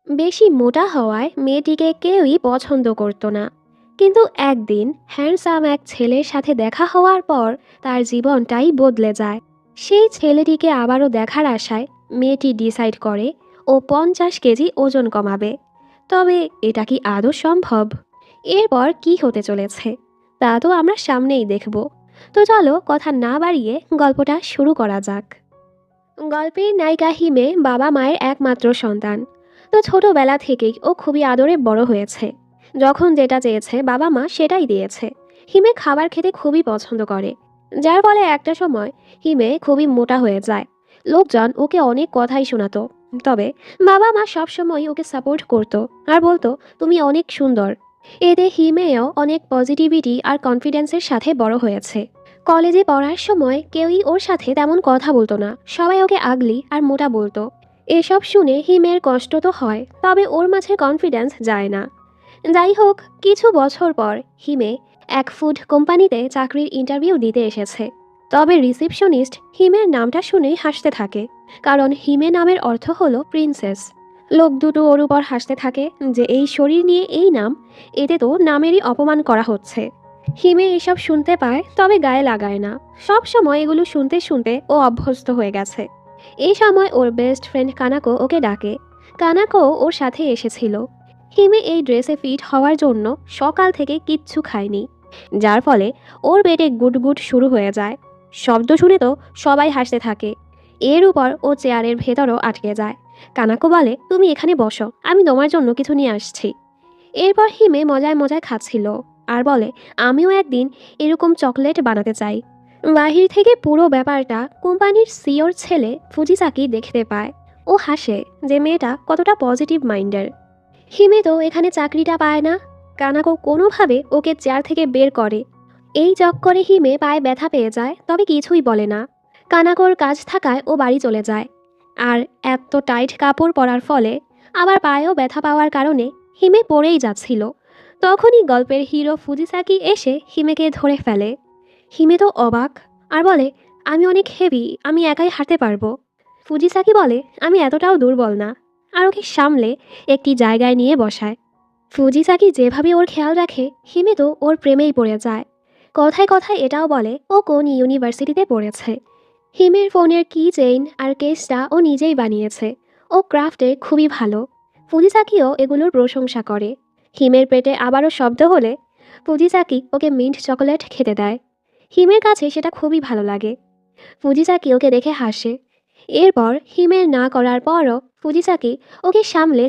বেশি মোটা হওয়ায় মেয়েটিকে কেউই পছন্দ করতো না। কিন্তু একদিন হ্যান্ডসাম এক ছেলের সাথে দেখা হওয়ার পর তার জীবনটাই বদলে যায়। সেই ছেলেটিকে আবারও দেখার আশায় মেয়েটি ডিসাইড করে ও 50 কেজি ওজন কমাবে। তবে এটা কি আদৌ সম্ভব? এরপর কি হতে চলেছে তা তো আমরা সামনেই দেখব। তো চলো কথা না বাড়িয়ে গল্পটা শুরু করা যাক। গল্পের নায়িকা হিমে বাবা মায়ের একমাত্র সন্তান। তো ছোটবেলা থেকেই ও খুবই আদরে বড় হয়েছে। যখন যেটা চেয়েছে বাবা মা সেটাই দিয়েছে। হিমে খাবার খেতে খুবই পছন্দ করে, যার ফলে একটা সময় হিমে খুবই মোটা হয়ে যায়। লোকজন ওকে অনেক কথাই শোনাতো। তবে বাবা মা সবসময় ওকে সাপোর্ট করতো আর বলতো তুমি অনেক সুন্দর। এতে হিমেও অনেক পজিটিভিটি আর কনফিডেন্সের সাথে বড় হয়েছে। কলেজে পড়ার সময় কেউই ওর সাথে তেমন কথা বলতো না, সবাই ওকে আগলি আর মোটা বলতো। এসব শুনে হিমের কষ্ট তো হয়, তবে ওর মাঝে কনফিডেন্স যায় না। যাই হোক, কিছু বছর পর হিমে এক ফুড কোম্পানিতে চাকরির ইন্টারভিউ দিতে এসেছে। তবে রিসিপশনিস্ট হিমের নামটা শুনেই হাসতে থাকে, কারণ হিমে নামের অর্থ হলো প্রিন্সেস। লোক দুটো ওর উপর হাসতে থাকে যে এই শরীর নিয়ে এই নাম, এতে তো নামেরই অপমান করা হচ্ছে। হিমে এসব শুনতে পায়, তবে গায়ে লাগায় না। সব সময় এগুলো শুনতে শুনতে ও অভ্যস্ত হয়ে গেছে। এই সময় ওর বেস্ট ফ্রেন্ড কানাকো ওকে ডাকে। কানাকো ওর সাথে এসেছিল। হিমে এই ড্রেসে ফিট হওয়ার জন্য সকাল থেকে কিচ্ছু খায়নি, যার ফলে ওর পেটে গুটগুট শুরু হয়ে যায়। শব্দ শুনে তো সবাই হাসতে থাকে। এর উপর ও চেয়ারের ভেতরও আটকে যায়। কানাকো বলে তুমি এখানে বসো, আমি তোমার জন্য কিছু নিয়ে আসছি। এরপর হিমে মজায় মজায় খাচ্ছিল আর বলে আমিও একদিন এরকম চকলেট বানাতে চাই। বাহির থেকে পুরো ব্যাপারটা কোম্পানির সিওর ছেলে ফুজিসাকি দেখতে পায়। ও হাসে যে মেয়েটা কতটা পজিটিভ মাইন্ডের। হিমে তো এখানে চাকরিটা পায় না। কানাকো কোনোভাবে ওকে চেয়ার থেকে বের করে। এই চক্করে হিমে পায়ে ব্যথা পেয়ে যায়, তবে কিছুই বলে না। কানাকোর কাজ থাকায় ও বাড়ি চলে যায়। আর এত টাইট কাপড় পরার ফলে আবার পায়েও ব্যথা পাওয়ার কারণে হিমে পড়েই যাচ্ছিল। তখনই গল্পের হিরো ফুজিসাকি এসে হিমেকে ধরে ফেলে। হিমে তো অবাক আর বলে আমি অনেক হেভি, আমি একাই হাঁটতে পারবো। ফুজিসাকি বলে আমি এতটাও দুর্বল না, আর ওকে সামলে একটি জায়গায় নিয়ে বসায়। ফুজিসাকি যেভাবে ওর খেয়াল রাখে, হিমে তো ওর প্রেমেই পড়ে যায়। কথায় কথায় এটাও বলে ও কোন ইউনিভার্সিটিতে পড়েছে। হিমের ফোনের কি চেইন আর কেসটা ও নিজেই বানিয়েছে। ও ক্রাফটে খুবই ভালো। ফুজিসাকিও এগুলোর প্রশংসা করে। হিমের পেটে আবারও শব্দ হলে ফুজিসাকি ওকে মিন্ট চকোলেট খেতে দেয়। হিমের কাছে সেটা খুবই ভালো লাগে। ফুজিসাকি ওকে দেখে হাসে। এরপর হিমের না করার পরও ফুজিসাকি ওকে সামলে